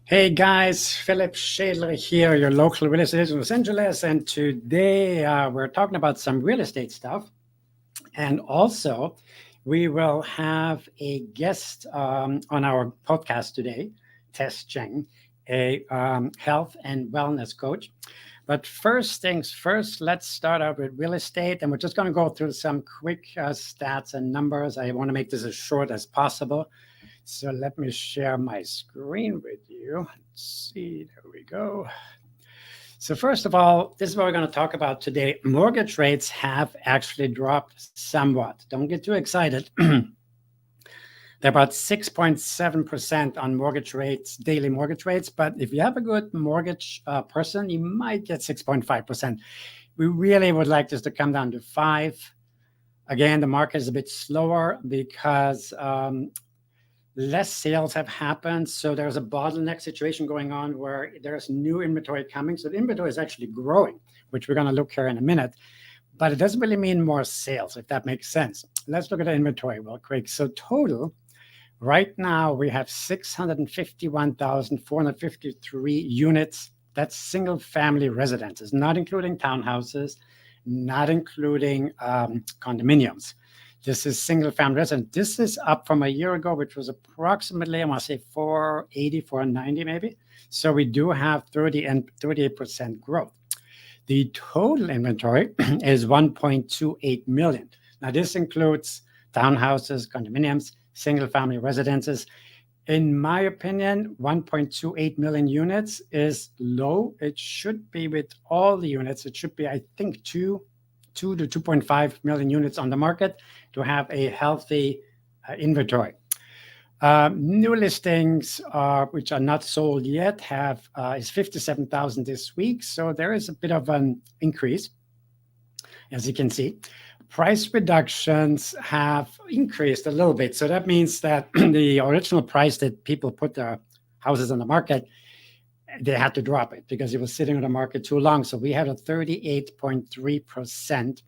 Hey guys, Philip Schadler here, your local real estate agent in Los Angeles, and today we're talking about some real estate stuff. And also, we will have a guest on our podcast today, Tess Cheng, a health and wellness coach. But first things first, let's start out with real estate, and we're just going to go through some quick stats and numbers. I want to make this as short as possible. So let me share my screen with you. Let's see, there we go. So first of all, this is what we're going to talk about today. Mortgage rates have actually dropped somewhat. Don't get too excited. They're about 6.7% on mortgage rates, daily mortgage rates. But if you have a good mortgage person, you might get 6.5%. We really would like this to come down to 5. Again, the market is a bit slower because less sales have happened. So there's a bottleneck situation going on where there's new inventory coming. So the inventory is actually growing, which we're going to look here in a minute. But it doesn't really mean more sales, if that makes sense. Let's look at the inventory real quick. So total, right now we have 651,453 units. That's single family residences, not including townhouses, not including condominiums. This is single family resident. This is up from a year ago, which was approximately, I want to say 480, 490 maybe. So we do have 30 and 38% growth. The total inventory is 1.28 million. Now this includes townhouses, condominiums, single family residences. In my opinion, 1.28 million units is low. It should be, with all the units, it should be, I think, 2 to 2.5 million units on the market to have a healthy inventory. New listings, which are not sold yet, is 57,000 this week. So there is a bit of an increase, as you can see. Price reductions have increased a little bit. So that means that the original price that people put their houses on the market, they had to drop it because it was sitting on the market too long. So we had a 38.3%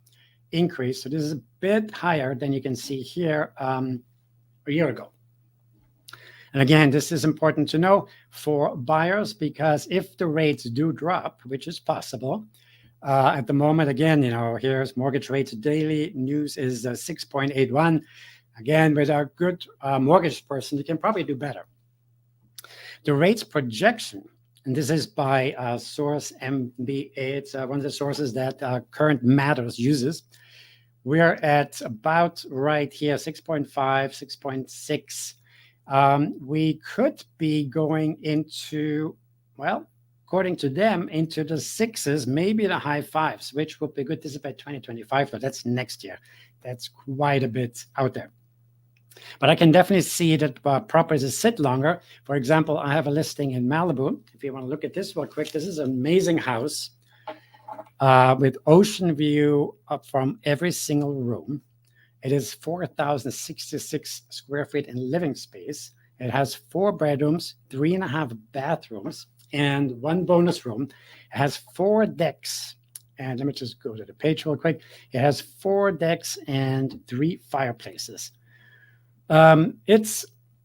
increase. So this is a bit higher than you can see here a year ago. And again, this is important to know for buyers, because if the rates do drop, which is possible, at the moment, again, here's mortgage rates daily news is 6.81. Again, with a good mortgage person, you can probably do better. The rates projection, and this is by source MBA. It's one of the sources that Current Matters uses. We're at about right here, 6.5, 6.6. We could be going into, well, according to them, into the 6s, maybe the high 5s, which would be good. This is by 2025, but that's next year. That's quite a bit out there. But I can definitely see that properties sit longer. For example, I have a listing in Malibu. If you want to look at this real quick, this is an amazing house with ocean view up from every single room. It is 4,066 square feet in living space. It has 4 bedrooms, 3.5 bathrooms, and 1 bonus room. It has 4 decks. And let me just go to the page real quick. It has 4 decks and 3 fireplaces. It's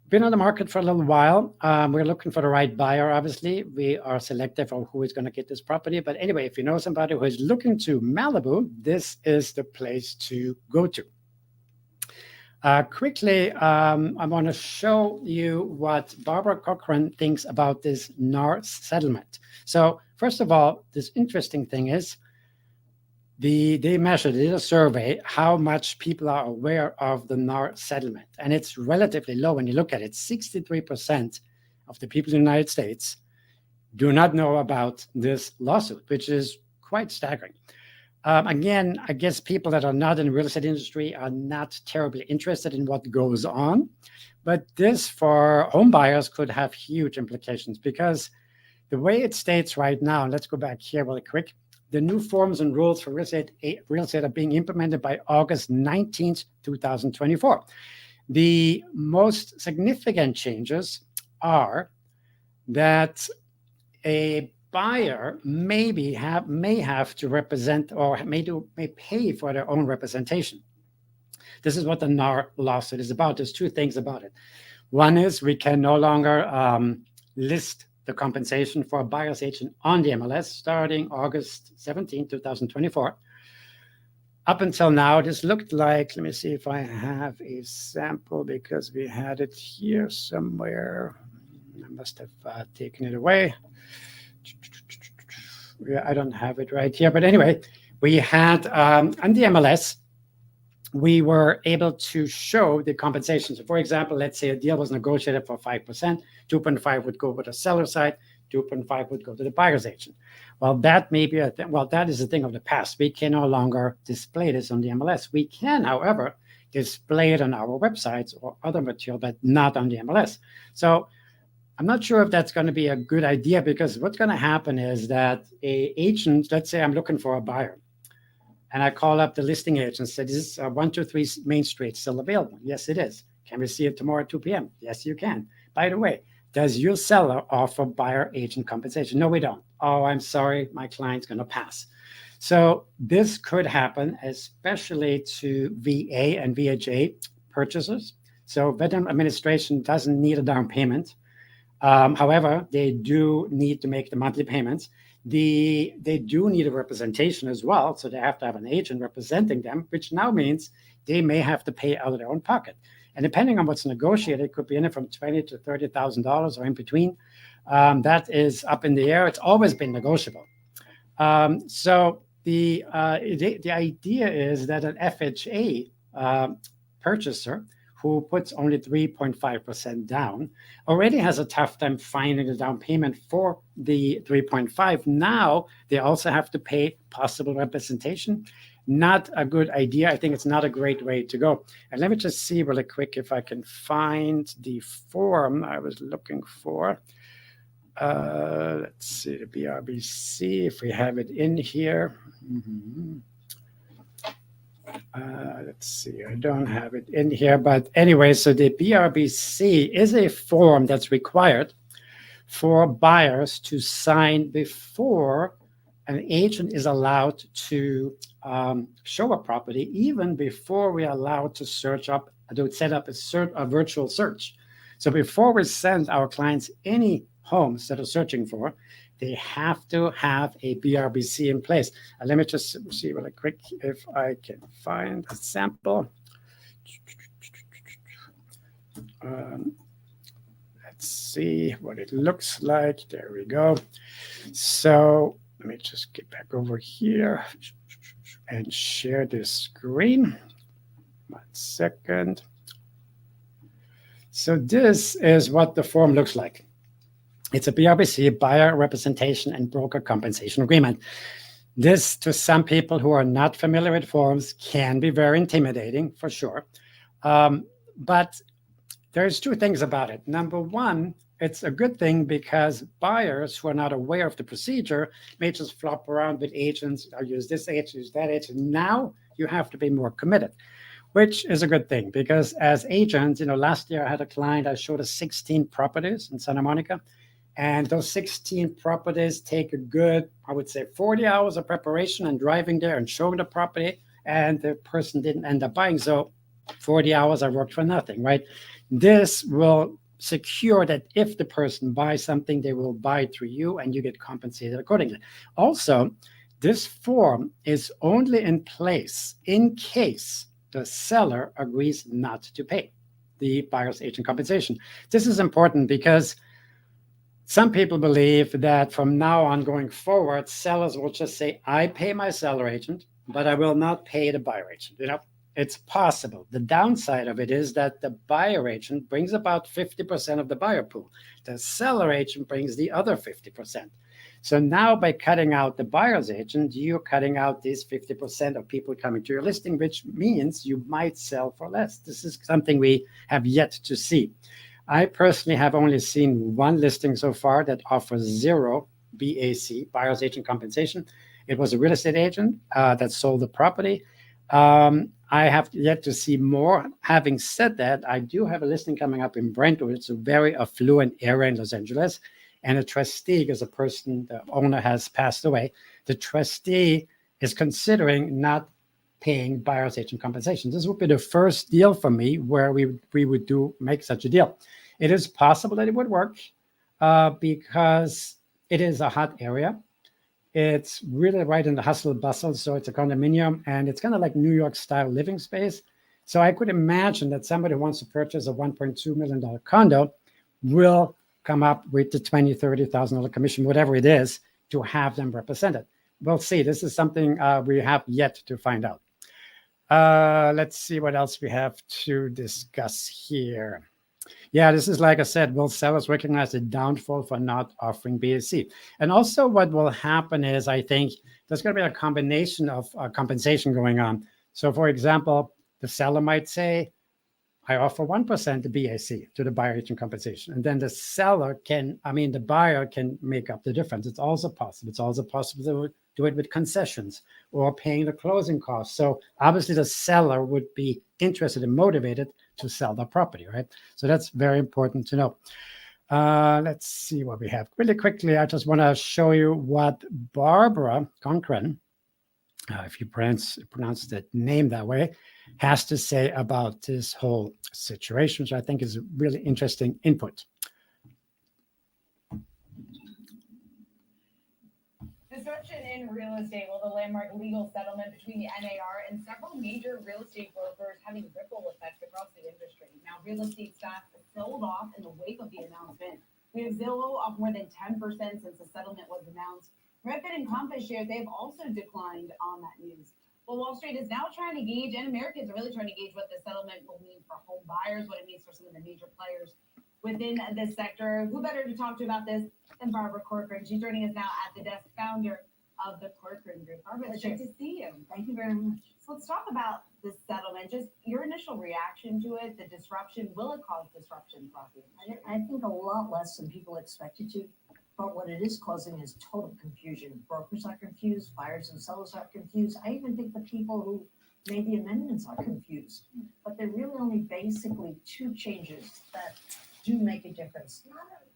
been on the market for a little while. We're looking for the right buyer, obviously. We are selective on who is going to get this property. But anyway, if you know somebody who is looking to Malibu, this is the place to go to. Quickly, I want to show you what Barbara Cochran thinks about this NAR settlement. So first of all, this interesting thing is they did a survey how much people are aware of the NAR settlement. And it's relatively low when you look at it. 63% of the people in the United States do not know about this lawsuit, which is quite staggering. Again, I guess people that are not in the real estate industry are not terribly interested in what goes on. But this, for home buyers, could have huge implications, because the way it states right now, let's go back here really quick. The new forms and rules for real estate are being implemented by August 19th, 2024. The most significant changes are that a buyer may have to represent, or may pay for their own representation. This is what the NAR lawsuit is about. There's 2 things about it. One is we can no longer list the compensation for a buyer's agent on the MLS starting August 17, 2024. Up until now, this looked like, let me see if I have a sample because we had it here somewhere. I must have taken it away. Yeah, I don't have it right here. But anyway, we had on the MLS, we were able to show the compensation. So for example, let's say a deal was negotiated for 5%, 2.5 would go with the seller side, 2.5 would go to the buyer's agent. Well, that may be that is a thing of the past. We can no longer display this on the MLS. We can, however, display it on our websites or other material, but not on the MLS. So I'm not sure if that's going to be a good idea, because what's going to happen is that a agent, let's say I'm looking for a buyer, and I call up the listing agent and say, is 123 Main Street still available? Yes, it is. Can we see it tomorrow at 2 p.m.? Yes, you can. By the way, does your seller offer buyer agent compensation? No, we don't. Oh, I'm sorry, my client's going to pass. So this could happen, especially to VA and VHA purchasers. So Veteran Administration doesn't need a down payment. However, they do need to make the monthly payments. They do need a representation as well. So they have to have an agent representing them, which now means they may have to pay out of their own pocket. And depending on what's negotiated, it could be anywhere from $20,000 to $30,000 or in between. That is up in the air. It's always been negotiable. So the idea is that an FHA purchaser who puts only 3.5% down already has a tough time finding the down payment for the 3.5. Now they also have to pay possible representation. Not a good idea. I think it's not a great way to go. And let me just see really quick if I can find the form I was looking for. Let's see, the BRBC, if we have it in here. Let's see, I don't have it in here. But anyway, so the BRBC is a form that's required for buyers to sign before an agent is allowed to show a property, even before we're allowed to set up a virtual search. So before we send our clients any homes that are searching for, they have to have a BRBC in place. Let me just see really quick if I can find a sample. Let's see what it looks like. There we go. So let me just get back over here and share this screen. 1 second. So this is what the form looks like. It's a BRBC, Buyer Representation and Broker Compensation Agreement. This, to some people who are not familiar with forms, can be very intimidating, for sure. But there's two things about it. Number one, it's a good thing because buyers who are not aware of the procedure may just flop around with agents. I use this agent, use that agent. Now you have to be more committed, which is a good thing because as agents, last year I had a client, I showed us 16 properties in Santa Monica. And those 16 properties take a good, I would say, 40 hours of preparation and driving there and showing the property. And the person didn't end up buying. So 40 hours I worked for nothing, right? This will secure that if the person buys something, they will buy it through you and you get compensated accordingly. Also, this form is only in place in case the seller agrees not to pay the buyer's agent compensation. This is important because some people believe that from now on going forward, sellers will just say, I pay my seller agent, but I will not pay the buyer agent. It's possible. The downside of it is that the buyer agent brings about 50% of the buyer pool. The seller agent brings the other 50%. So now by cutting out the buyer's agent, you're cutting out these 50% of people coming to your listing, which means you might sell for less. This is something we have yet to see. I personally have only seen one listing so far that offers 0 BAC, buyer's agent compensation. It was a real estate agent that sold the property. I have yet to see more. Having said that, I do have a listing coming up in Brentwood. It's a very affluent area in Los Angeles. And a trustee, because a person, the owner has passed away, the trustee is considering not paying buyer's agent compensation. This would be the first deal for me where we would make such a deal. It is possible that it would work. because it is a hot area. It's really right in the hustle bustle. So it's a condominium and it's kind of like New York style living space. So I could imagine that somebody who wants to purchase a $1.2 million condo will come up with the $20,000, $30,000 commission, whatever it is, to have them represented. We'll see. This is something we have yet to find out. Let's see what else we have to discuss here. Yeah, this is like I said, will sellers recognize the downfall for not offering BAC? And also, what will happen is I think there's going to be a combination of compensation going on. So, for example, the seller might say, I offer 1% the BAC to the buyer agent compensation. And then the buyer can make up the difference. It's also possible. It's also possible to do it with concessions or paying the closing costs. So obviously the seller would be interested and motivated to sell the property, right? So that's very important to know. Let's see what we have. Really quickly, I just want to show you what Barbara Conkren, if you pronounce that name that way, has to say about this whole situation, which I think is a really interesting input. Disruption in real estate. Well, the landmark legal settlement between the NAR and several major real estate brokers having ripple effects across the industry. Now, real estate stocks sold off in the wake of the announcement. We have Zillow off more than 10% since the settlement was announced. Redfin and Compass shares, they've also declined on that news. Well, Wall Street is now trying to gauge, and Americans are really trying to gauge what the settlement will mean for home buyers, what it means for some of the major players within this sector. Who better to talk to about this than Barbara Corcoran? She's joining us now at the desk, founder of the Corcoran Group. Barbara, it's good to see you. Thank you very much. So let's talk about this settlement. Just your initial reaction to it, the disruption. Will it cause disruption across the industry? I think a lot less than people expected to. But what it is causing is total confusion. Brokers are confused, buyers and sellers are confused. I even think the people who made the amendments are confused. But they're really only basically two changes that do make a difference.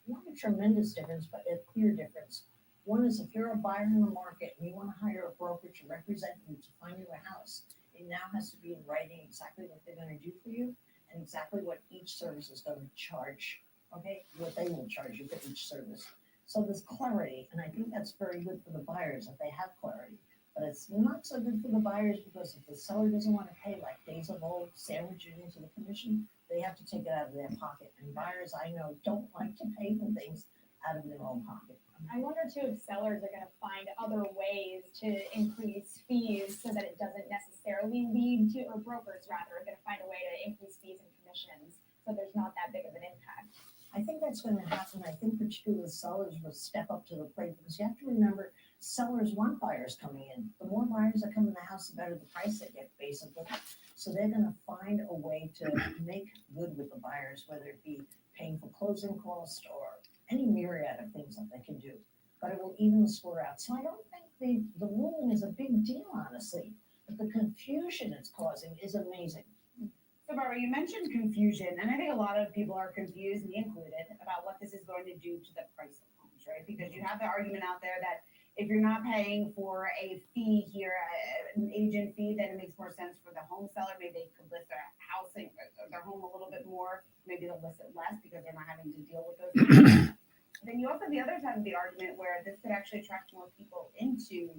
Not a tremendous difference, but a clear difference. One is if you're a buyer in the market and you want to hire a broker to represent you to find you a house, it now has to be in writing exactly what they're going to do for you and exactly what each service is going to charge, okay? What they will charge you for each service. So there's clarity, and I think that's very good for the buyers if they have clarity. But it's not so good for the buyers because if the seller doesn't want to pay like days of old sandwiched into the commission, they have to take it out of their pocket. And buyers I know don't like to pay for things out of their own pocket. I wonder too if sellers are going to find other ways to increase fees so that it doesn't necessarily lead to, or brokers rather, are going to find a way to increase fees and commissions so there's not that big of an impact. I think that's going to happen. I think particularly sellers will step up to the plate because you have to remember sellers want buyers coming in. The more buyers that come in the house, the better the price they get, basically. So they're going to find a way to make good with the buyers, whether it be paying for closing costs or any myriad of things that they can do. But it will even the score out. So I don't think the ruling is a big deal, honestly. But the confusion it's causing is amazing. So, Barbara, you mentioned confusion, and I think a lot of people are confused, me included, about what this is going to do to the price of homes, right? Because you have the argument out there that if you're not paying for a fee here, an agent fee, then it makes more sense for the home seller. Maybe they could list their housing, their home a little bit more. Maybe they'll list it less because they're not having to deal with those things. Then you also have the other side of the argument where this could actually attract more people into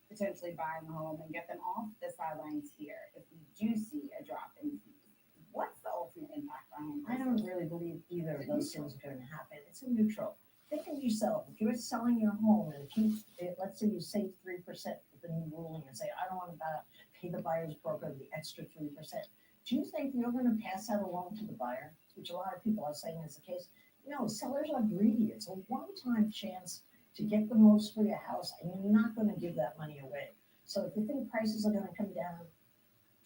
potentially buying a home and get them off the sidelines here if we do see a drop in fees. What's the ultimate impact on home I don't really believe either of those things are going to happen. It's a neutral. Think of yourself. If you're selling your home and let's say you save 3% with the new ruling and say, I don't want to pay the buyer's broker the extra 3%. Do you think you're going to pass that along to the buyer? Which a lot of people are saying is the case. No, sellers are greedy. It's a one-time chance to get the most for your house, and you're not going to give that money away. So if you think prices are going to come down,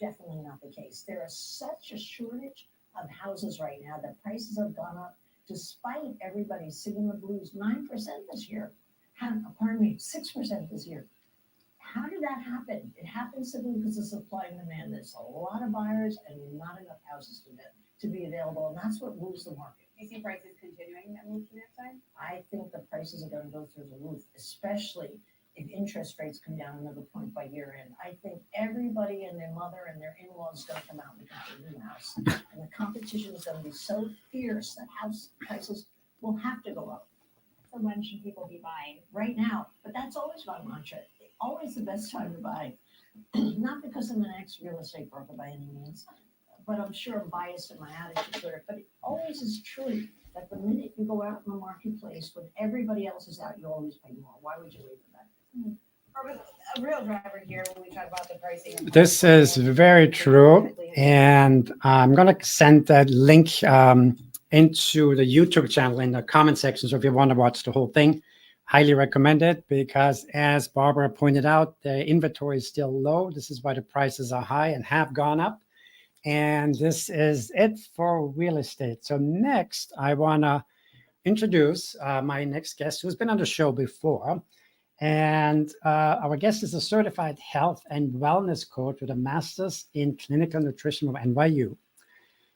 definitely not the case. There is such a shortage of houses right now that prices have gone up despite everybody singing the blues 9% this year. 6% this year. How did that happen? It happens simply because of supply and demand. There's a lot of buyers and not enough houses to be available, and that's what moves the market. Do you see prices continuing that move to the upside? I think the prices are going to go through the roof, especially if interest rates come down another point by year end. I think everybody and their mother and their in-laws is going to come out and get a new house. And the competition is going to be so fierce that house prices will have to go up So when should people be buying? right now. But that's always my mantra. Always the best time to buy. Not because I'm an ex-real estate broker by any means, but I'm sure I'm biased in my attitude toward it. But it always is true that the minute you go out in the marketplace when everybody else is out, you always pay more. Why would you wait for that? A real driver here when we talk about the pricing. This is very true. And I'm going to send that link into the YouTube channel in the comment section. So if you want to watch the whole thing, highly recommend it, because as Barbara pointed out, the inventory is still low. This is why the prices are high and have gone up. And this is it for real estate. So next, I want to introduce my next guest, who's been on the show before. And our guest is a certified health and wellness coach with a master's in clinical nutrition from NYU.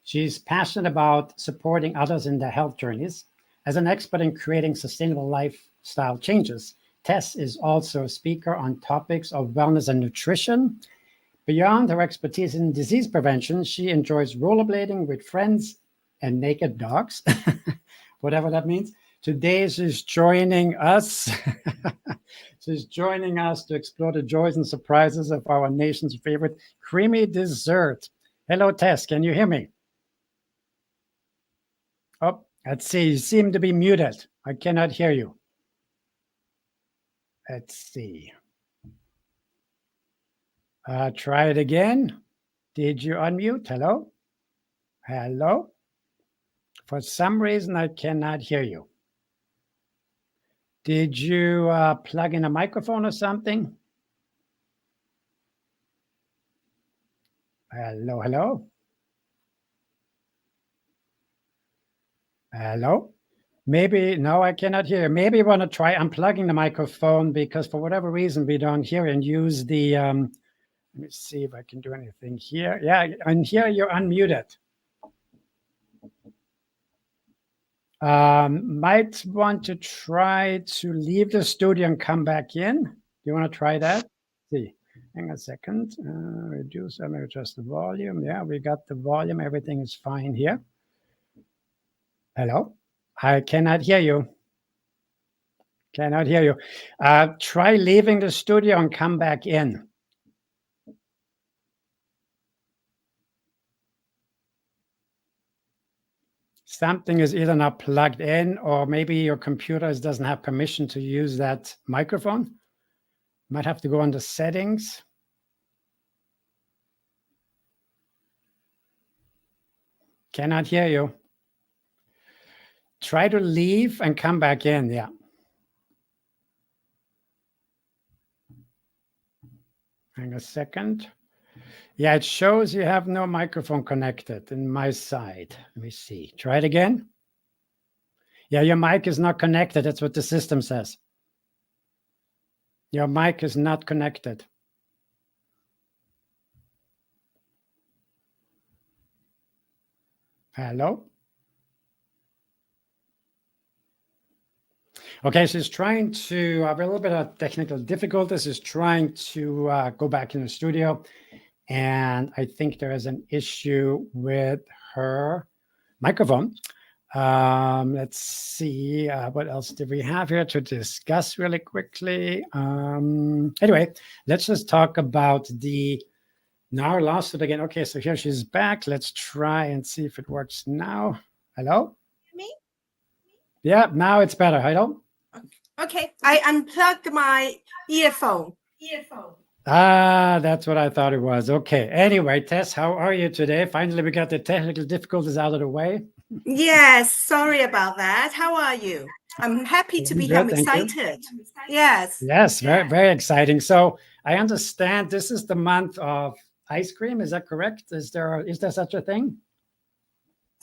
She's passionate about supporting others in their health journeys. As an expert in creating sustainable lifestyle changes, Tess is also a speaker on topics of wellness and nutrition. Beyond her expertise in disease prevention, she enjoys rollerblading with friends and naked dogs, whatever that means. Today, she's joining us. She's joining us to explore the joys and surprises of our nation's favorite creamy dessert. Hello, Tess. Can you hear me? Oh, let's see. You seem to be muted. I cannot hear you. Let's see. Try it again. Did you unmute? Hello? Hello? For some reason, I cannot hear you. Did you plug in a microphone or something? Hello, hello? Hello? Maybe, no, I cannot hear. Maybe you want to try unplugging the microphone, because for whatever reason, we don't hear, and use the, let me see if I can do anything here. Yeah, and here you're unmuted. Might want to try to leave the studio and come back in. Do you want to try that? See, hang on a second. Reduce, let me adjust the volume. Yeah, we got the volume. Everything is fine here. Hello? I cannot hear you. Cannot hear you. Try leaving the studio and come back in. Something is either not plugged in, or maybe your computer doesn't have permission to use that microphone. Might have to go under settings. Cannot hear you. Try to leave and come back in. Yeah. Hang a second. Yeah, it shows you have no microphone connected in my side. Let me see. Try it again. Yeah, your mic is not connected. That's what the system says. Your mic is not connected. Hello? Okay, she's trying to have a little bit of technical difficulties. She's trying to go back in the studio. And I think there is an issue with her microphone. Let's see, what else did we have here to discuss really quickly? Anyway, let's just talk about the NAR lawsuit again. Okay, so here she's back. Let's try and see if it works now. Hello? Me? Yeah, now it's better. Hello? Okay, I unplugged my earphone. That's what I thought it was. Okay. Anyway, Tess, how are you today? Finally, we got the technical difficulties out of the way. Yes, sorry about that. How are you? I'm happy to be here. I'm Good, thank you. excited. Yes. Yes, very, very exciting. So I understand this is the month of ice cream. Is that correct? Is there such a thing?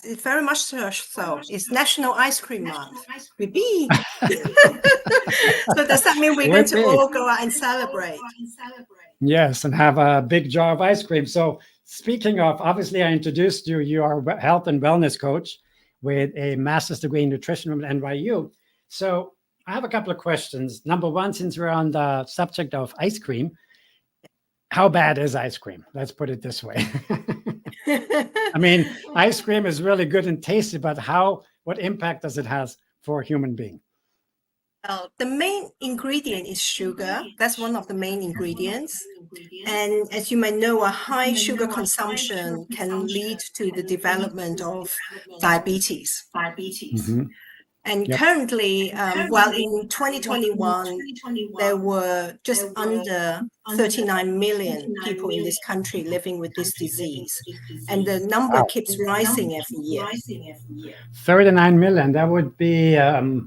It's very much so. It's National Ice Cream Month. We be. So does that mean we're going to all go out and celebrate? Yes, and have a big jar of ice cream. So speaking of, obviously I introduced you. You are a health and wellness coach with a master's degree in nutrition from NYU. So I have a couple of questions. Number one, since we're on the subject of ice cream, how bad is ice cream? Let's put it this way. I mean, ice cream is really good and tasty, but what impact does it have for a human being? The main ingredient is sugar. That's one of the main ingredients. And as you may know, a high sugar consumption can lead to the development of diabetes. Mhm. And Yep. currently, well, in 2021, there were just under 39 million people in this country living with this disease. And the number Wow. keeps rising every year. 39 million. That would be,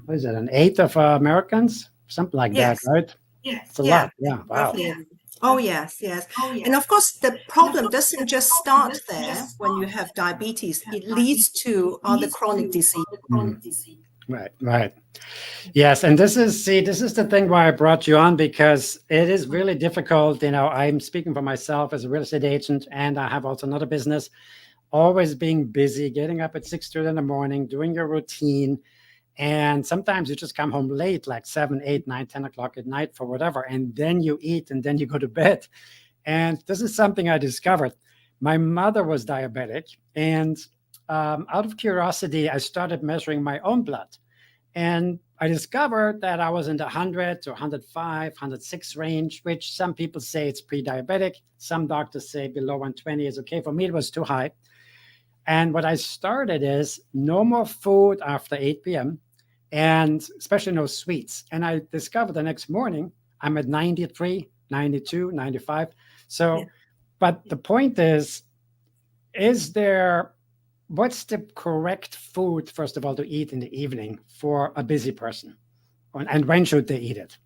what is it, an eighth of Americans? Something like Yes. that, right? It's a lot. Yeah. Wow. Roughly. Oh, yes, yes. And of course, the problem doesn't just start there when you have diabetes. It leads to other chronic disease. Right, right. Yes, and this is the thing why I brought you on, because it is really difficult. I'm speaking for myself as a real estate agent, and I have also another business, always being busy, getting up at 6:30 in the morning, doing your routine. And sometimes you just come home late, like 7, 8, 9, 10 o'clock at night for whatever. And then you eat and then you go to bed. And this is something I discovered. My mother was diabetic, and out of curiosity, I started measuring my own blood. And I discovered that I was in the 100 to 105, 106 range, which some people say it's pre-diabetic. Some doctors say below 120 is okay. For me, it was too high. And what I started is no more food after 8 p.m. and especially no sweets. And I discovered the next morning I'm at 93, 92, 95. So, Yeah. But the point is what's the correct food, first of all, to eat in the evening for a busy person? And when should they eat it?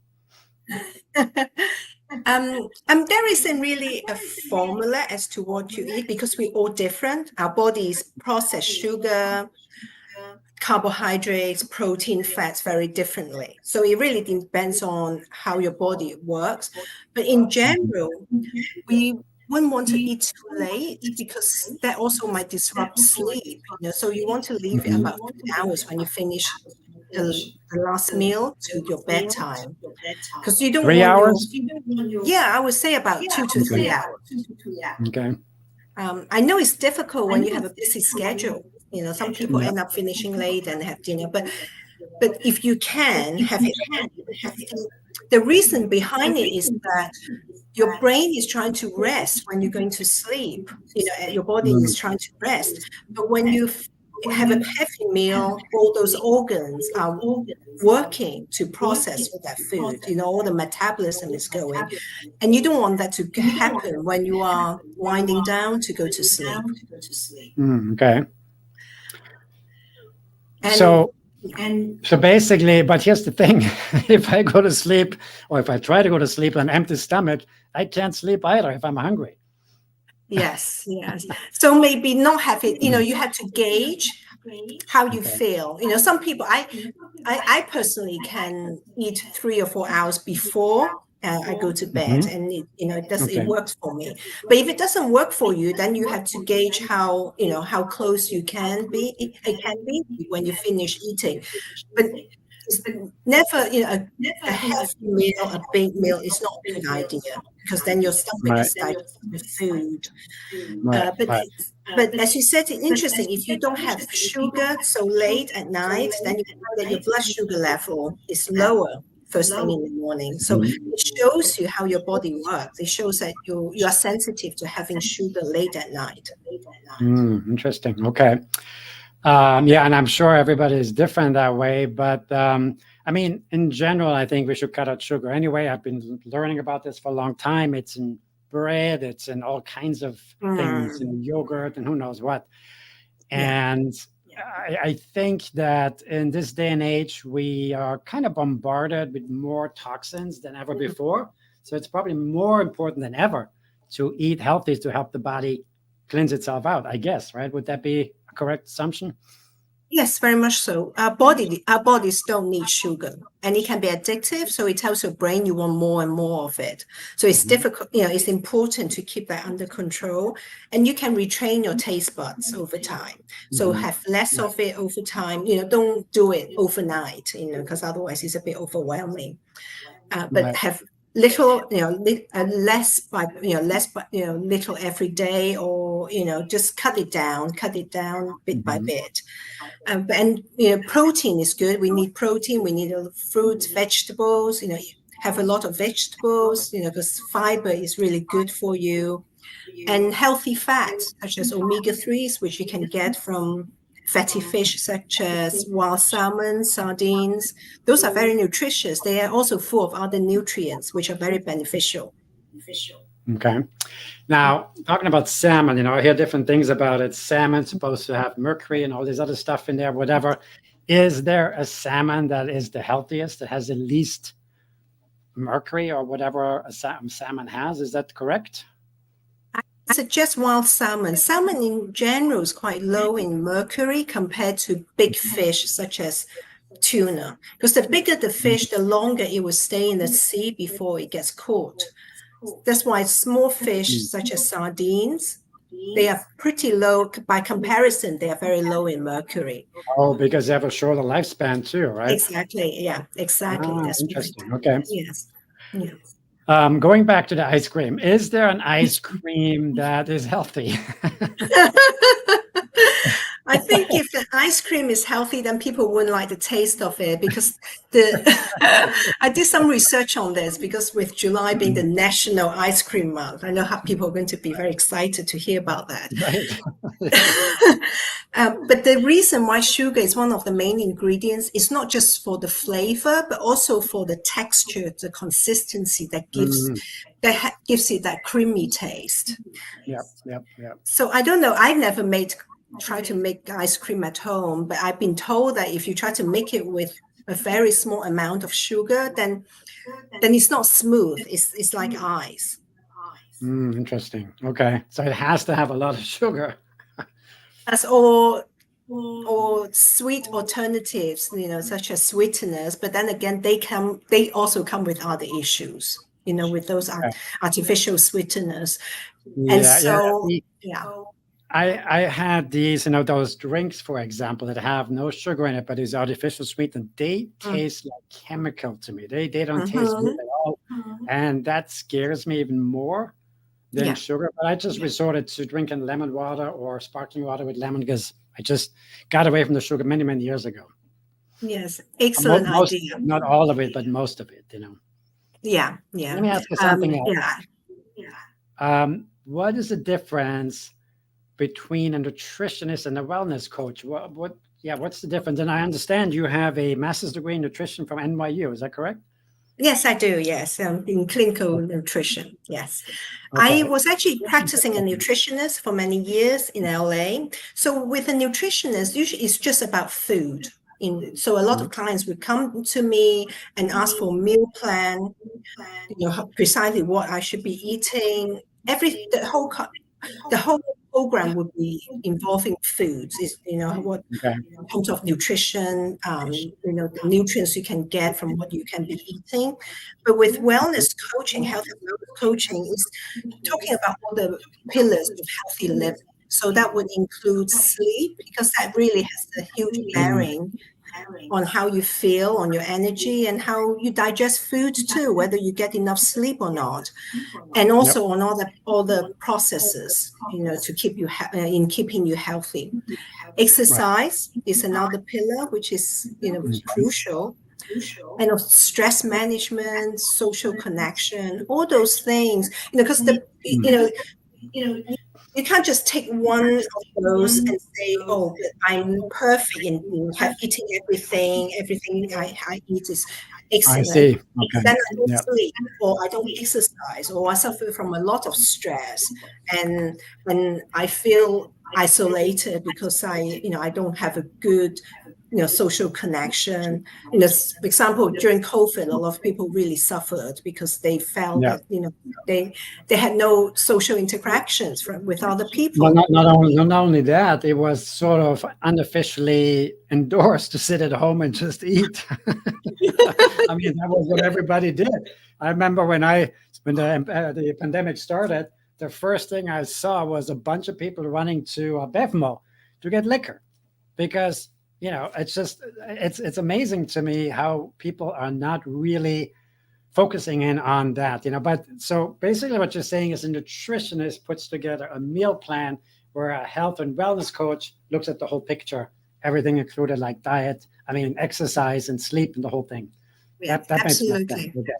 There isn't really a formula as to what you eat because we're all different. Our bodies process sugar, carbohydrates, protein, fats very differently. So it really depends on how your body works. But in general, we wouldn't want to eat too late because that also might disrupt sleep. So you want to leave it about 3 hours when you finish the last meal to your bedtime, because you don't 3 want hours? I would say about 2 to 3 hours. Okay. I know it's difficult when you have a busy schedule. Some people end up finishing late and have dinner, but if you can have it, the reason behind it is that your brain is trying to rest when you're going to sleep. Your body is trying to rest, but when you have a heavy meal, all those organs are working to process all that food. All the metabolism is going, and you don't want that to happen when you are winding down to go to sleep. Okay. So basically, but here's the thing: if I go to sleep, or if I try to go to sleep on an empty stomach, I can't sleep either if I'm hungry. Yes. So maybe not have it. You have to gauge how you feel. Some people, I personally can eat 3 or 4 hours before I go to bed, and it works for me. But if it doesn't work for you, then you have to gauge how close you can be. It can be when you finish eating, but it's never a heavy meal, a big meal is not a good idea, because then your stomach is digesting the food. But as you said, it's interesting. If you don't have sugar so late at night, then you find that your blood sugar level is lower first thing in the morning. So it shows you how your body works. It shows that you are sensitive to having sugar late at night. Interesting. Okay. And I'm sure everybody is different that way. But in general, I think we should cut out sugar. Anyway, I've been learning about this for a long time. It's in bread, it's in all kinds of things, in yogurt and who knows what. And I think that in this day and age, we are kind of bombarded with more toxins than ever before. So it's probably more important than ever to eat healthy to help the body cleanse itself out, I guess, right? Would that be a correct assumption? Yes, very much so. Our bodies don't need sugar, and it can be addictive. So it tells your brain you want more and more of it. So it's difficult. It's important to keep that under control, and you can retrain your taste buds over time. So have less of it over time. Don't do it overnight. Because otherwise it's a bit overwhelming. But have little, less by, less by, little every day, or, just cut it down bit by Mhm. bit. And, protein is good. We need protein. We need fruits, vegetables, have a lot of vegetables, because fiber is really good for you. And healthy fats, such as omega-3s, which you can get from fatty fish, such as wild salmon, sardines. Those are very nutritious. They are also full of other nutrients, which are very beneficial. Okay. Now, talking about salmon, I hear different things about it. Salmon's supposed to have mercury and all this other stuff in there, whatever. Is there a salmon that is the healthiest, that has the least mercury or whatever a salmon has? Is that correct? I suggest wild salmon. Salmon in general is quite low in mercury compared to big fish such as tuna. Because the bigger the fish, the longer it will stay in the sea before it gets caught. That's why small fish such as sardines, they are pretty low. By comparison, they are very low in mercury. Oh, because they have a shorter lifespan too, right? Exactly. Yeah, exactly. That's right. Interesting. Okay. Yes. Yeah. Going back to the ice cream, is there an ice cream that is healthy? I think if the ice cream is healthy, then people wouldn't like the taste of it, because I did some research on this, because with July being the National Ice Cream Month, I know how people are going to be very excited to hear about that. Right. But the reason why sugar is one of the main ingredients is not just for the flavor, but also for the texture, the consistency that gives it that creamy taste. Yep. So I don't know. I've never try to make ice cream at home, but I've been told that if you try to make it with a very small amount of sugar, then it's not smooth. It's like ice. Interesting. Okay. So it has to have a lot of sugar. As or sweet alternatives, such as sweeteners. But then again, they also come with other issues, with those artificial sweeteners. And so, I had these, those drinks, for example, that have no sugar in it, but is artificial sweet, and they taste like chemical to me. They don't taste good at all. And that scares me even more than sugar. But I just resorted to drinking lemon water or sparkling water with lemon, because I just got away from the sugar many, many years ago. Yes, excellent idea. Not all of it, but most of it, Yeah. Let me ask you something else. What is the difference between a nutritionist and a wellness coach? What's the difference? And I understand you have a master's degree in nutrition from NYU. Is that correct? Yes, I do. Yes, in clinical nutrition. Yes. Okay. I was actually practicing a nutritionist for many years in LA. So with a nutritionist, usually it's just about food. So a lot of clients would come to me and ask for a meal plan, precisely what I should be eating. The whole program would be involving foods. What in terms of nutrition, the nutrients you can get from what you can be eating. But with wellness coaching, health and wellness coaching is talking about all the pillars of healthy living. So that would include sleep, because that really has a huge bearing on how you feel, on your energy, and how you digest food too, whether you get enough sleep or not, and also on all the processes, to keep you in keeping you healthy. Exercise is another pillar, which is crucial. And stress management, social connection, all those things, because you can't just take one of those and say, "Oh, I'm perfect in eating everything. Everything I eat is excellent." I see. Okay. Then I don't sleep, or I don't exercise, or I suffer from a lot of stress, and when I feel isolated because I don't have a good social connection. For example, during COVID, a lot of people really suffered because they felt that they had no social interactions with other people. Well, not only that, it was sort of unofficially endorsed to sit at home and just eat. I mean, that was what everybody did. I remember when the pandemic started, the first thing I saw was a bunch of people running to Bevmo to get liquor, because it's amazing to me how people are not really focusing in on that, But so basically, what you're saying is a nutritionist puts together a meal plan where a health and wellness coach looks at the whole picture, everything included, like diet, exercise and sleep and the whole thing. Yeah, That makes more sense. absolutely. Okay.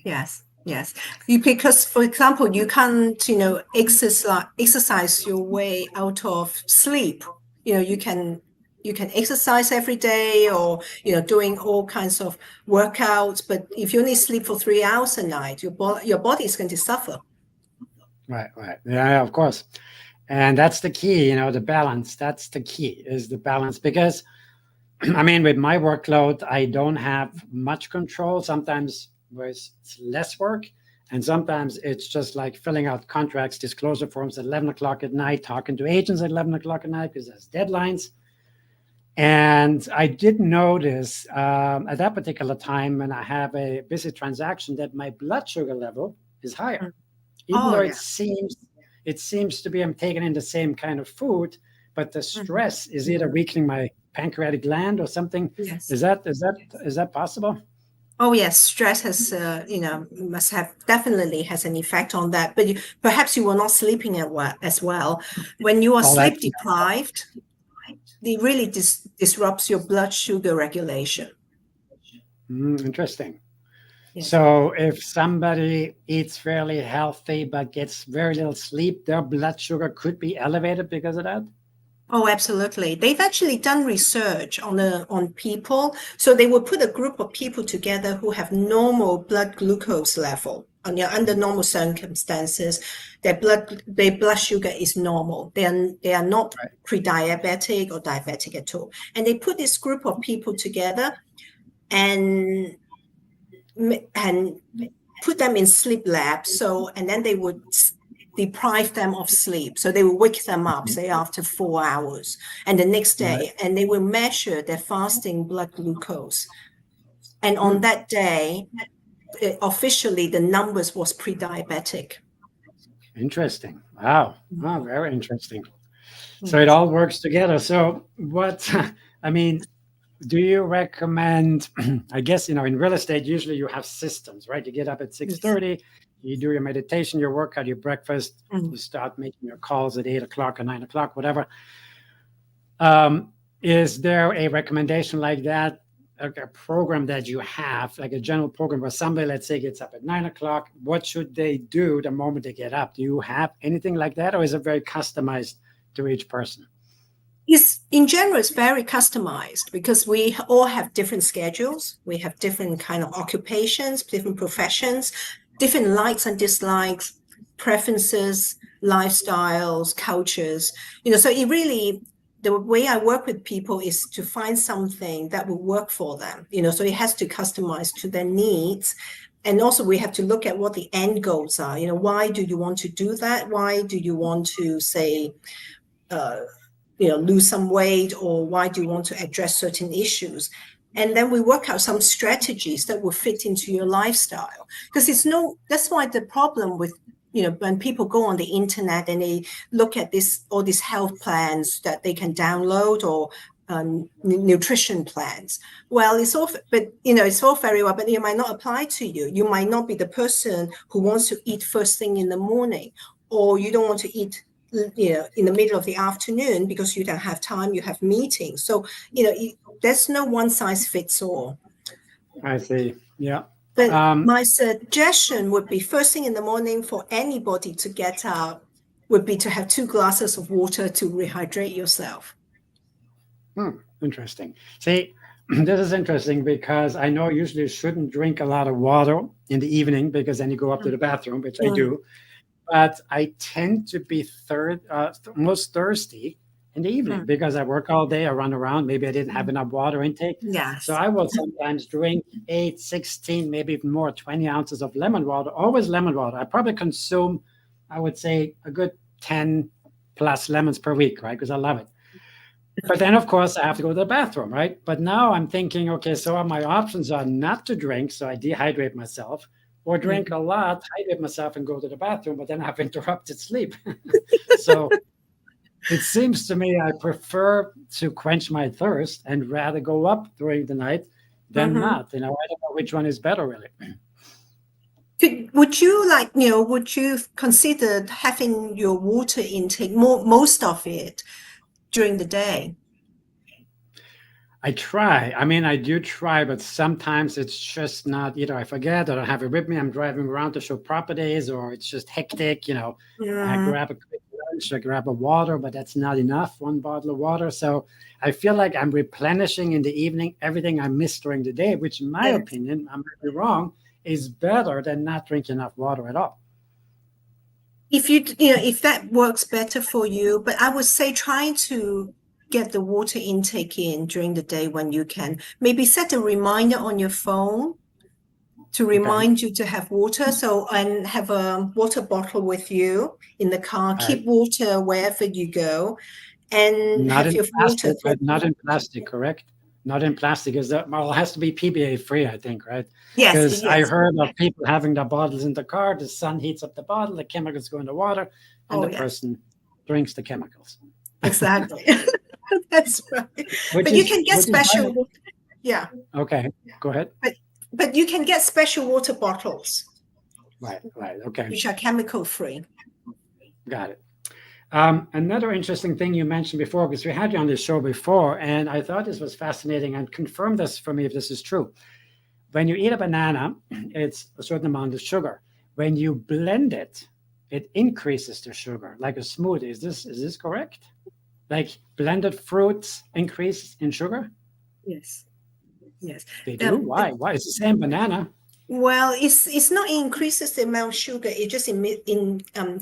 Yes, yes. Because, for example, you can't, exercise your way out of sleep. You can exercise every day, or doing all kinds of workouts. But if you only sleep for 3 hours a night, your body is going to suffer. Right. Yeah, of course. And that's the key, the balance. That's the key, is the balance. Because, with my workload, I don't have much control. Sometimes it's less work. And sometimes it's just like filling out contracts, disclosure forms at 11 o'clock at night, talking to agents at 11 o'clock at night because there's deadlines. And I did notice at that particular time, when I have a busy transaction, that my blood sugar level is higher, even Oh, though yeah. it seems to be I'm taking in the same kind of food, but the stress is either weakening my pancreatic gland or something. Yes. Is that possible? Oh yes, stress has, definitely has an effect on that. But perhaps you were not sleeping as well. When you are All sleep that. deprived, it really disrupts your blood sugar regulation. Interesting. Yes. So if somebody eats fairly healthy but gets very little sleep, their blood sugar could be elevated because of that? Oh, absolutely. They've actually done research on people. So they will put a group of people together who have normal blood glucose level. Under normal circumstances, their blood sugar is normal. They are not Right. pre-diabetic or diabetic at all. And they put this group of people together and put them in sleep labs. And then they would deprive them of sleep. So they will wake them up, say after 4 hours, and the next day, and they will measure their fasting blood glucose. And on that day, officially, the numbers was pre-diabetic. Interesting. Wow. Oh, very interesting. So it all works together. So what, do you recommend, I guess, in real estate, usually you have systems, right? You get up at 6:30, you do your meditation, your workout, your breakfast, you start making your calls at 8 o'clock or 9 o'clock, whatever. Is there a recommendation like that, like a program that you have, like a general program where somebody, let's say, gets up at 9 o'clock? What should they do the moment they get up? Do you have anything like that, or is it very customized to each person? In general, it's very customized because we all have different schedules. We have different kind of occupations, different professions, different likes and dislikes, preferences, lifestyles, cultures. So it really, the way I work with people is to find something that will work for them. So it has to customize to their needs. And also we have to look at what the end goals are. Why do you want to do that? Why do you want to say, lose some weight, or why do you want to address certain issues? And then we work out some strategies that will fit into your lifestyle. Because that's why the problem with, when people go on the internet and they look at all these health plans that they can download, or nutrition plans. Well, it's all very well, but it might not apply to you. You might not be the person who wants to eat first thing in the morning, or you don't want to eat in the middle of the afternoon because you don't have time, you have meetings. So, there's no one size fits all. I see. Yeah. But my suggestion would be, first thing in the morning for anybody to get up would be to have 2 glasses of water to rehydrate yourself. Interesting. See, this is interesting because I know usually you shouldn't drink a lot of water in the evening because then you go up to the bathroom, which I do. But I tend to be most thirsty in the evening because I work all day, I run around, maybe I didn't have enough water intake. Yes. So I will sometimes drink 8, 16, maybe even more, 20 ounces of lemon water, always lemon water. I probably consume, I would say, a good 10 plus lemons per week, right? Because I love it. But then, of course, I have to go to the bathroom, right? But now I'm thinking, okay, so my options are not to drink, so I dehydrate myself, or drink a lot, hydrate myself, and go to the bathroom, but then I have interrupted sleep. So it seems to me I prefer to quench my thirst and rather go up during the night than not. I don't know which one is better, really. would you would you consider having your water intake most of it during the day? I try. I mean, I do try, but sometimes it's just not, either I forget or I don't have it with me. I'm driving around to show properties, or it's just hectic. I Mm, grab a quick lunch, I grab a water, but that's not enough, one bottle of water. So I feel like I'm replenishing in the evening everything I missed during the day, which in my yes. opinion, I might be wrong, is better than not drinking enough water at all. If if that works better for you, but I would say try to get the water intake in during the day when you can. Maybe set a reminder on your phone to Okay. remind you to have water. So, and have a water bottle with you in the car. All right. Keep water wherever you go, and Not have in your water. plastic, right? Not in plastic, correct? Not in plastic. Is that, well, it has to be PBA free, I think, right? Yes, Because I yes. heard of people having their bottles in the car, the sun heats up the bottle, the chemicals go in the water, and Oh, the yes, person drinks the chemicals. exactly. That's right. Which But you is can get which is special, yeah. okay. Go ahead. But you can get special water bottles, Right, okay. which are chemical free. Got it. Another interesting thing you mentioned before, because we had you on the show before, and I thought this was fascinating, and confirm this for me if this is true. When you eat a banana, it's a certain amount of sugar. When you blend it, it increases the sugar, like a smoothie. Is this correct? Like blended fruits increase in sugar? Yes, yes. They do? Why? Why? It's the same banana. Well, it's not increases the amount of sugar. It just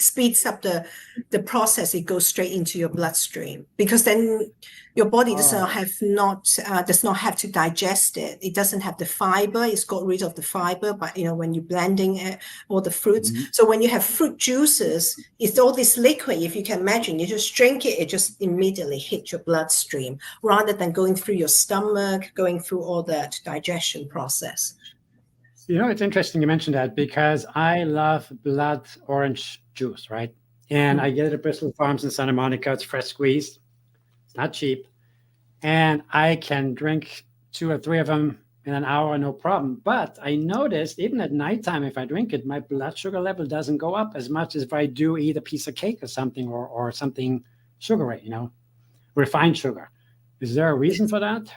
speeds up the process. It goes straight into your bloodstream, because then your body does Oh, not have to digest it. It doesn't have the fiber. It's got rid of the fiber. But when you're blending it, all the fruits. mhm. So when you have fruit juices, it's all this liquid. If you can imagine, you just drink it. It just immediately hit your bloodstream rather than going through your stomach, going through all that digestion process. It's interesting you mentioned that, because I love blood orange juice, right? And I get it at Bristol Farms in Santa Monica. It's fresh squeezed. It's not cheap. And I can drink 2 or 3 of them in an hour, no problem. But I noticed even at nighttime, if I drink it, my blood sugar level doesn't go up as much as if I do eat a piece of cake or something, or something sugary, refined sugar. Is there a reason for that?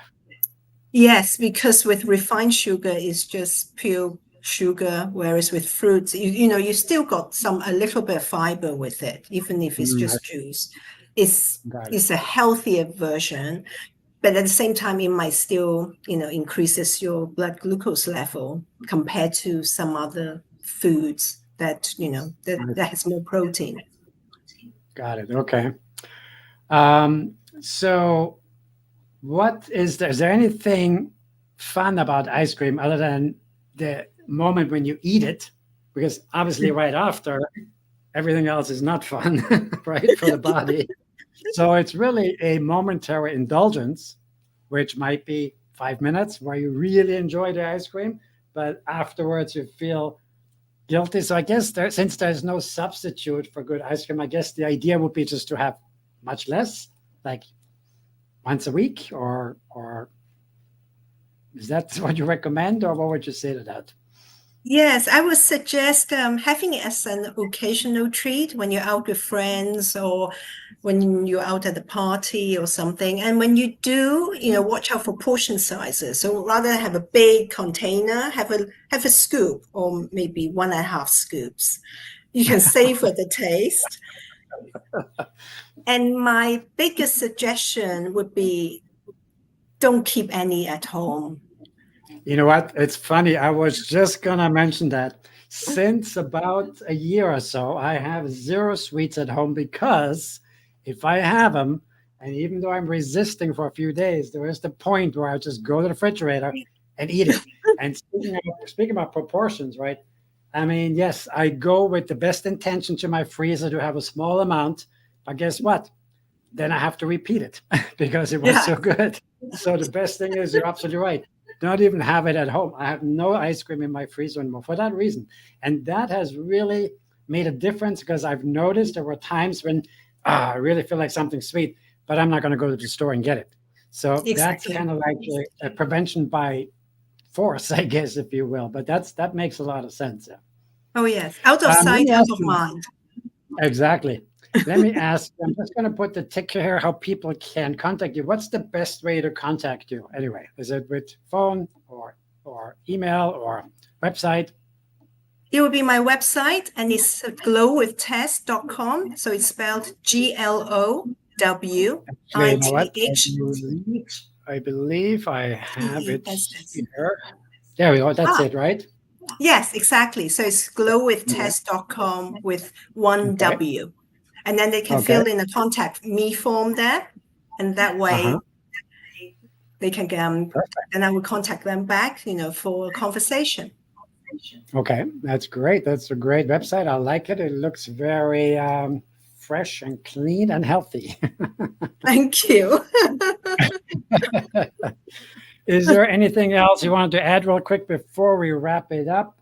Yes, because with refined sugar, it's just pure sugar, whereas with fruits, you still got a little bit of fiber with it, even if it's just juice. Got it. It's a healthier version, but at the same time, it might still, increases your blood glucose level compared to some other foods that that has more protein. Got it. Okay. So what is there anything fun about ice cream other than the moment when you eat it? Because obviously right after, everything else is not fun, right, for the body. So it's really a momentary indulgence, which might be 5 minutes where you really enjoy the ice cream, but afterwards you feel guilty. So I guess since there's no substitute for good ice cream, I guess the idea would be just to have much less, like once a week, or is that what you recommend, or what would you say to that? Yes, I would suggest having it as an occasional treat when you're out with friends, or when you're out at a party or something. And when you do, watch out for portion sizes. So rather than have a big container, have a scoop, or maybe 1.5 scoops. You can savor the taste. And my biggest suggestion would be, don't keep any at home. You know what? It's funny. I was just gonna mention that. Since about a year or so, I have 0 sweets at home, because if I have them, and even though I'm resisting for a few days, there is the point where I just go to the refrigerator and eat it. And speaking about proportions, right? I mean, yes, I go with the best intention to my freezer to have a small amount, but guess what? Then I have to repeat it because it was Yeah. so good. So the best thing is, you're absolutely right. Don't even have it at home. I have no ice cream in my freezer anymore for that reason. And that has really made a difference, because I've noticed there were times when I really feel like something sweet, but I'm not going to go to the store and get it. So that's Exactly. kind of like a prevention by force, I guess, if you will. But that makes a lot of sense. Yeah. Oh, yes. Out of Let sight, me out ask of you, mind. exactly. Let me ask, I'm just going to put the ticker here, how people can contact you. What's the best way to contact you anyway? Is it with phone or email or website? It will be my website, and it's glowwithtess.com. So it's spelled GLOWWITH. Actually, you know what? I believe I have it TESS. here. There we go. That's Ah, it, right? yes, exactly. So it's glowwithtess.com with one Okay. W. And then they can Okay. fill in a contact me form there. And that way they can Perfect. and I will contact them back, for a conversation. Okay. That's great. That's a great website. I like it. It looks very fresh and clean and healthy. Thank you. Is there anything else you wanted to add real quick before we wrap it up?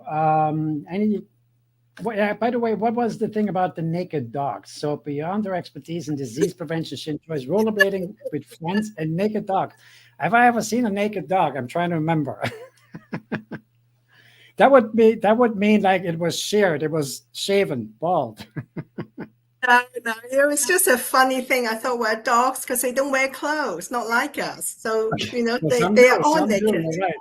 Yeah, by the way, what was the thing about the naked dogs? So beyond their expertise in disease prevention, she enjoys rollerblading with friends and naked dogs. Have I ever seen a naked dog? I'm trying to remember. That would mean like it was sheared, it was shaven, bald. No, it was just a funny thing. I thought we're dogs because they don't wear clothes, not like us. So, Well, they are all some do, naked. you're right.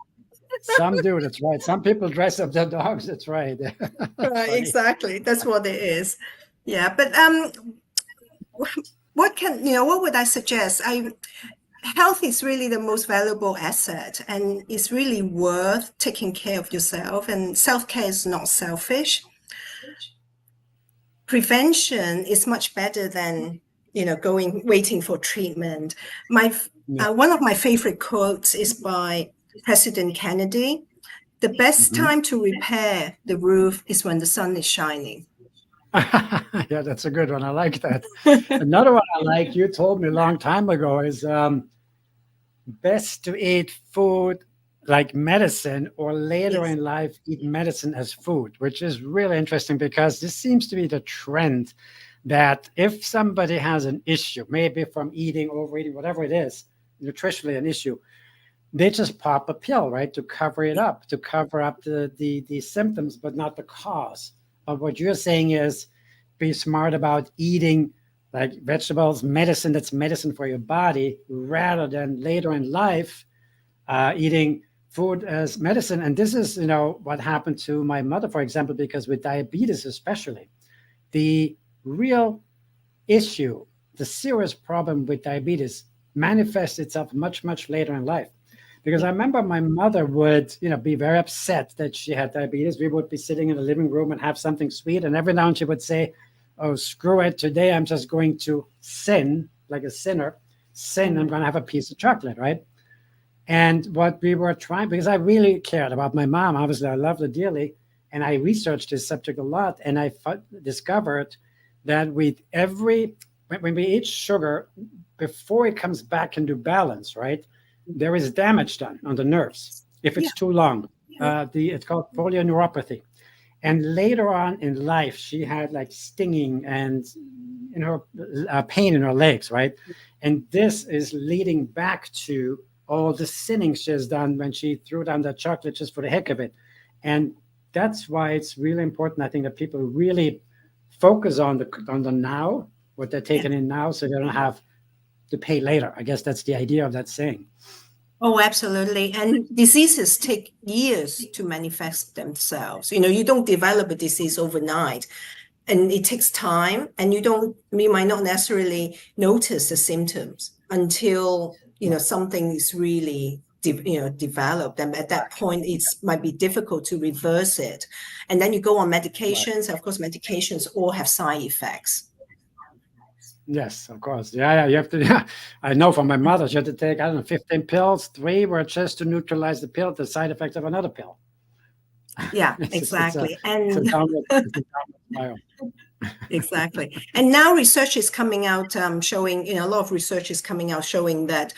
Some do, that's right. Some people dress up their dogs, that's right. That's Right, funny. exactly. That's what it is. Yeah, but what would I suggest? Health is really the most valuable asset, and it's really worth taking care of yourself. And self-care is not selfish. Prevention is much better than waiting for treatment. One of my favorite quotes is by President Kennedy. The best Mhm. time to repair the roof is when the sun is shining. Yeah, that's a good one. I like that. Another one I like, you told me a long time ago, is best to eat food like medicine or later Yes. in life eat medicine as food, which is really interesting because this seems to be the trend that if somebody has an issue, maybe from eating, overeating, whatever it is, nutritionally an issue, they just pop a pill, right, to cover it up, to cover up the symptoms, but not the cause. But what you're saying is be smart about eating like vegetables, medicine that's medicine for your body, rather than later in life eating food as medicine. And this is, what happened to my mother, for example, because with diabetes especially, the real issue, the serious problem with diabetes manifests itself much, much later in life. Because I remember my mother would, be very upset that she had diabetes. We would be sitting in the living room and have something sweet. And every now and she would say, oh, screw it. Today I'm just going to sin like a sinner. I'm going to have a piece of chocolate, right? And what we were trying, because I really cared about my mom, obviously I loved her dearly. And I researched this subject a lot. And I discovered that when we eat sugar, before it comes back into balance, right? There is damage done on the nerves if it's too long. It's called polyneuropathy. And later on in life, she had like stinging and in her pain in her legs, right? And this is leading back to all the sinning she has done when she threw down that chocolate just for the heck of it. And that's why it's really important, I think, that people really focus on the now, what they're taking in now, so they don't have to pay later. I guess that's the idea of that saying. Oh, absolutely. And diseases take years to manifest themselves. You don't develop a disease overnight, and it takes time, and you might not necessarily notice the symptoms until, something is really developed. And at that point, it might be difficult to reverse it. And then you go on medications. Of course, medications all have side effects. Yes, of course. Yeah, you have to. Yeah. I know from my mother, she had to take, I don't know, 15 pills. 3 were just to neutralize the side effects of another pill. Yeah, It's exactly. a downward spiral. Exactly. And now research is coming out showing, a lot of research is coming out showing that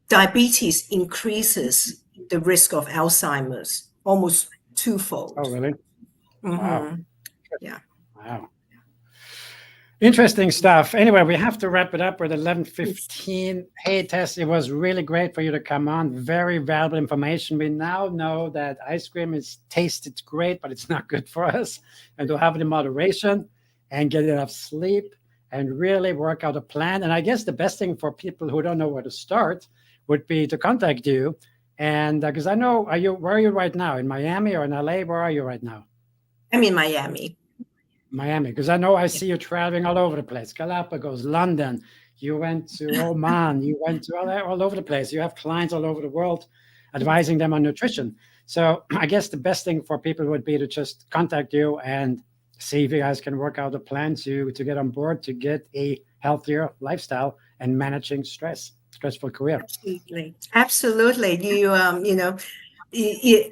diabetes increases the risk of Alzheimer's almost twofold. Oh, really? Wow. Yeah. Wow. Interesting stuff. Anyway, we have to wrap it up. We're at 11:15. Hey, Tess, it was really great for you to come on. Very valuable information. We now know that ice cream tasted great, but it's not good for us. And to have it in moderation and get enough sleep and really work out a plan. And I guess the best thing for people who don't know where to start would be to contact you. And because I know, where are you right now? In Miami or in LA? Where are you right now? I'm in Miami. Miami, because I know I see you traveling all over the place. Galapagos, London. You went to Oman. You went to all over the place. You have clients all over the world, advising them on nutrition. So I guess the best thing for people would be to just contact you and see if you guys can work out a plan to get on board to get a healthier lifestyle and managing stressful career. Absolutely. You know,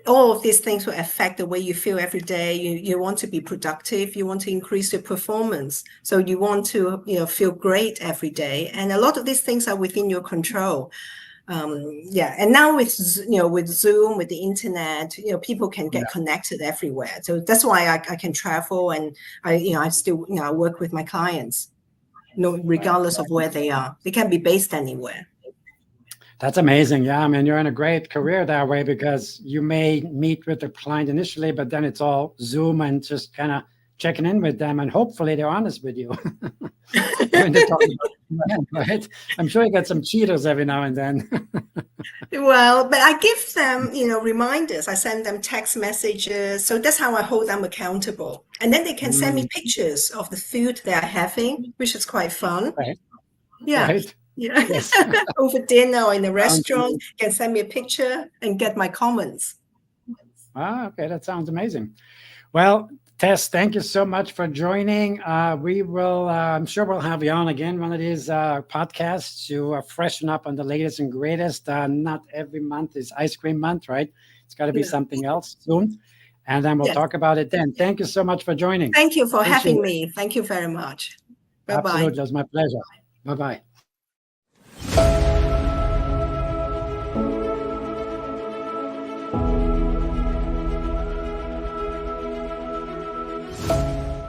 all of these things will affect the way you feel every day. You want to be productive. You want to increase your performance. So you want to, feel great every day. And a lot of these things are within your control. And now with Zoom, with the internet, people can get connected everywhere. So that's why I can travel, and I still I work with my clients, regardless of where they are. They can be based anywhere. That's amazing. Yeah, I mean, you're in a great career that way, because you may meet with the client initially, but then it's all Zoom and just kind of checking in with them, and hopefully they're honest with you. When they talk about it, right? I'm sure you get some cheaters every now and then. Well, but I give them, reminders. I send them text messages. So that's how I hold them accountable. And then they can send me pictures of the food they're having, which is quite fun. Right. Yeah. Right. Yeah. Yes. Over dinner or in a restaurant, can send me a picture and get my comments. Okay, that sounds amazing. Well, Tess, thank you so much for joining. We will, I'm sure we'll have you on again one of these podcasts to freshen up on the latest and greatest. Not every month is ice cream month, right? It's got to be something else soon. And then we'll talk about it then. Thank you so much for joining. Thank you for having me. Thank you very much. Bye-bye. Absolutely. It was my pleasure. Bye-bye.